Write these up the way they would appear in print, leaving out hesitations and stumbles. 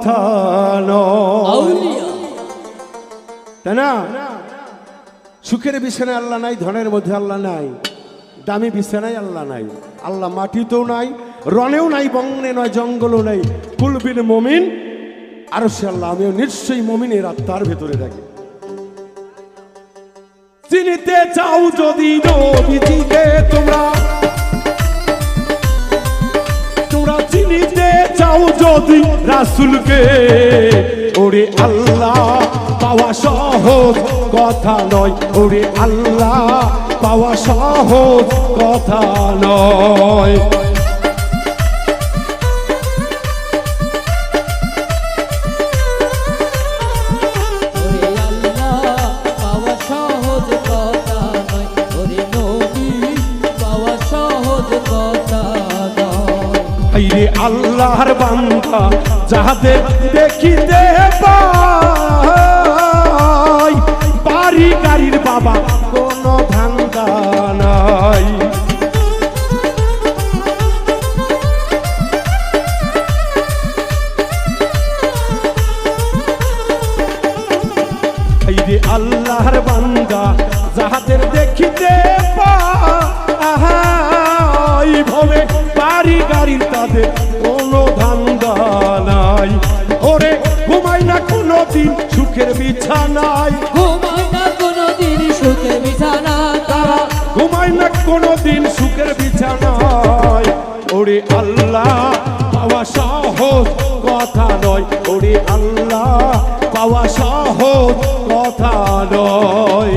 কথা নয়। তাই না? সুখের বিছানায় আল্লাহ নাই, ধনের মধ্যে আল্লাহ নাই, দামি বিছানায় আল্লাহ নাই, আল্লাহ মাটিতেও নাই, রনেও নাই, বঙ্গে নয়, জঙ্গলও নাই। কুলবিল মুমিন আরশে আল্লাহ। আমিও নিশ্চয়ই মুমিনের আত্মার ভেতরে থাকি। চিনিতে চাও যদি নবীজিকে তোমরা চিনিতে চাও যদি রাসূলকে, ওরে আল্লাহ পাওয়া সহজ কথা নয়, ওরে আল্লাহ পাওয়া সহজ কথা নয়। আল্লাহর বান্দা যাহাদের দেখিতে পাই, বাড়ি গাড়ির বাবা কোনো ধান্দা নাই। আল্লাহর বান্দা যাহাদের দেখিতে পাই, ভবে বাড়ি গাড়ির তাদের কোনো ধান্দা নাই। ওরে ঘুমাই না কোনো দিন সুখের বিছানায়, ঘুমাই না কোনো দিন সুখের বিছানায়, তারা ঘুমাই না কোনো দিন সুখের বিছানায়। ওরে আল্লাহ পাওয়া সহজ কথা নয়, ওরে আল্লাহ পাওয়া সহজ কথা নয়।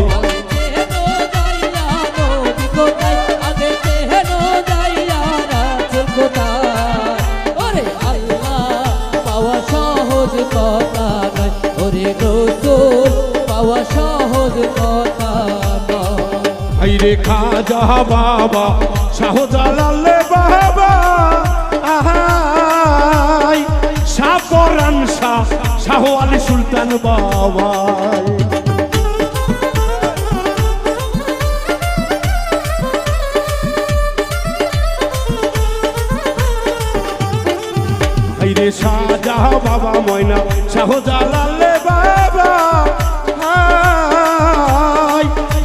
আইরে খাজা বাবা শাহজালাল বাবা, আহাই শাহ পরান শাহ, শাহ আলী সুলতান বাবা। আইরে শাহজা বাবা ময়না শাহজালাল বাবা,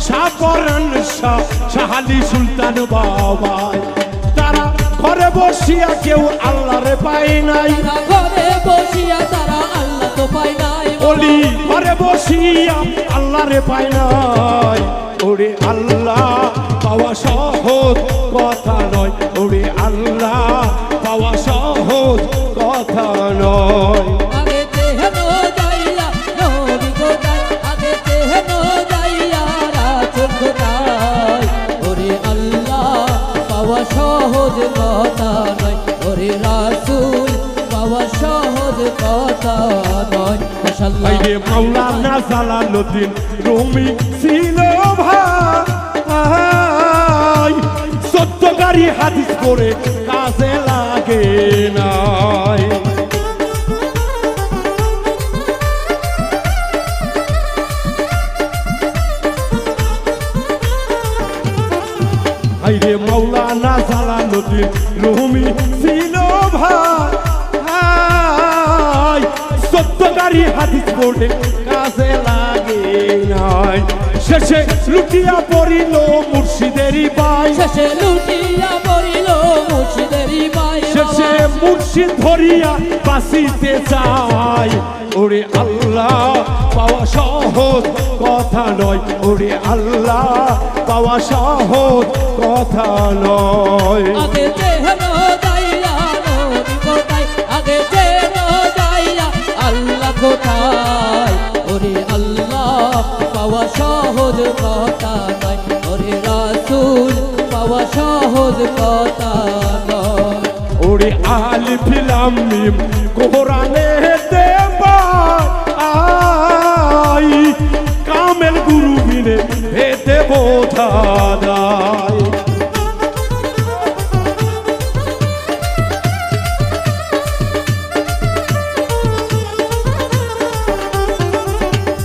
শাহ পরান শাহ, শাহ আলী সুলতান বাবা। তারা ঘরে বসিয়া কেউ আল্লাহরে পায় নাই, ঘরে বসিয়া তারা আল্লাহ তো পায় নাই, বলি ঘরে বসিয়া আল্লাহরে পায় নাই। ওরে আল্লাহ পাওয়া সহজ কথা নয়, ওরে আল্লাহ পাওয়া সহজ কথা নয়। আগে তেহেন যাইয়া নবী কোথায়, আগে তেহেন যাইয়া রাসূল কোথায়। ওরে আল্লাহ পাওয়া সহজ কথা নয়, ওরে রাসূল পাওয়া সহজ কথা নয়। মাশাআল্লাহ মাওলানা জালালউদ্দিন রুমি ছিল ভাই, সত্যকারী হাদিস করে কাজে লাগে নাই। আইরে মাওলানা জালালউদ্দিন রুমি ছিল ভাই, সত্যকারী হাদিস পড়ে কাজে লাগে নাই। শেষে লুটিয়া পড়িল মুর্শিদেরই পায়, শেষে লুটিয়া পড়িল মুর্শিদেরই পায়, শেষে মুর্শিদ ধরিয়া বাঁচিতে চায়। ওরে আল্লাহ পাওয়া সহজ কথা নয়, ওরে আল্লাহ পাওয়া সহজ কথা নয়। আগে তেহেন যাইয়া নবী কোথায়, আগে তেহেন যাইয়া আল্লাহ কোথায়। ওরে আল্লাহ পাওয়া সহজ কথা নয়, ওরে রাসূল পাওয়া সহজ কথা নয়। ওরে আলিফ লাম মিম কোরআনে দেবাই, কামেল গুরু বিনে ভেদে বোঝা যায়।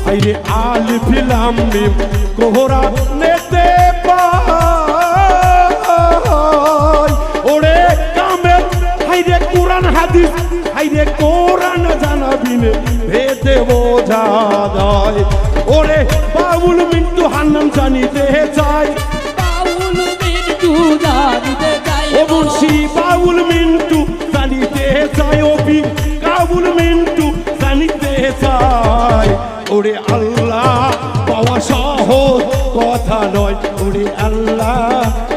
আইরে আলিফ লাম মিম কোরআনে দেবাই, ওরে কামেল হাইরে কোরআন হাদিস, হাইরে কোরআন জানা দিনে ভেতে বোঝা যায়। ওরে বাউল মিন্টু হান্নান জানিতে চাই, বাউল মিন্টু জানিতে চাই ও মুন্সি বাউল মিন্টু জানিতে চাই, ও পীর বাউল মিন্টু জানিতে চাই। ওরে আল্লাহ পাওয়া সহজ কথা নয়, ওরে আল্লাহ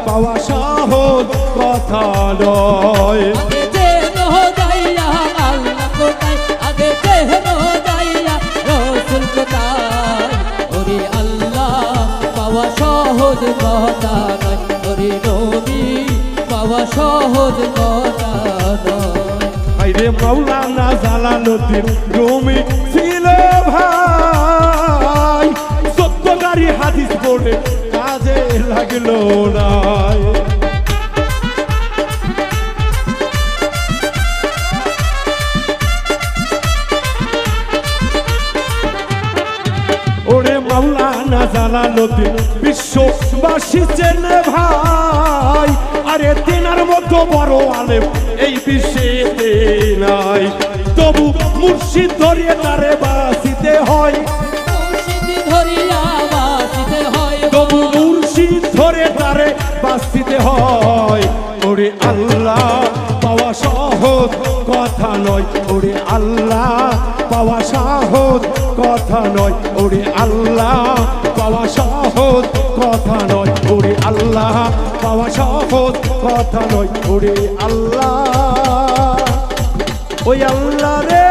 পাওয়া সহজ কথা নয়। আগে যেন যাইয়া আল্লাহ কোথায়, আগে যেন যাইয়া রসুল কোথায়। ওরে আল্লাহ পাওয়া সহজ কথা নয়, ওরে নবী পাওয়া সহজ কথা নয়। আইরে মাওলানা জালালউদ্দিন রুমি ছিল ভাই, সত্য গাড়ি হাদিস পড়ে কাজে লাগলো না। ওরে মাওলানা জালালউদ্দিন বিশ্ববাসী চেনে ভাই, আরে তেনার মতো বড় আলেম এই বিশ্বেতে নাই। তবু মুর্শিদ ধরিয়ে তারে বাঁচিতে হয়, মুর্শিদ ধরিয়া বাঁচিতে হয়, তবু মুর্শিদ ধরে তারে বাঁচিতে হয়। ওরে আল্লাহ পাওয়া সহজ কথা নয়, ওরে আল্লাহ পাওয়া সহজ কথা নয়, ওরে আল্লাহ পাওয়া সহজ কথা নয়, ওরে আল্লাহ পাওয়া সহজ কথা নয়, ওরে আল্লাহ ওই আল্লাহ রে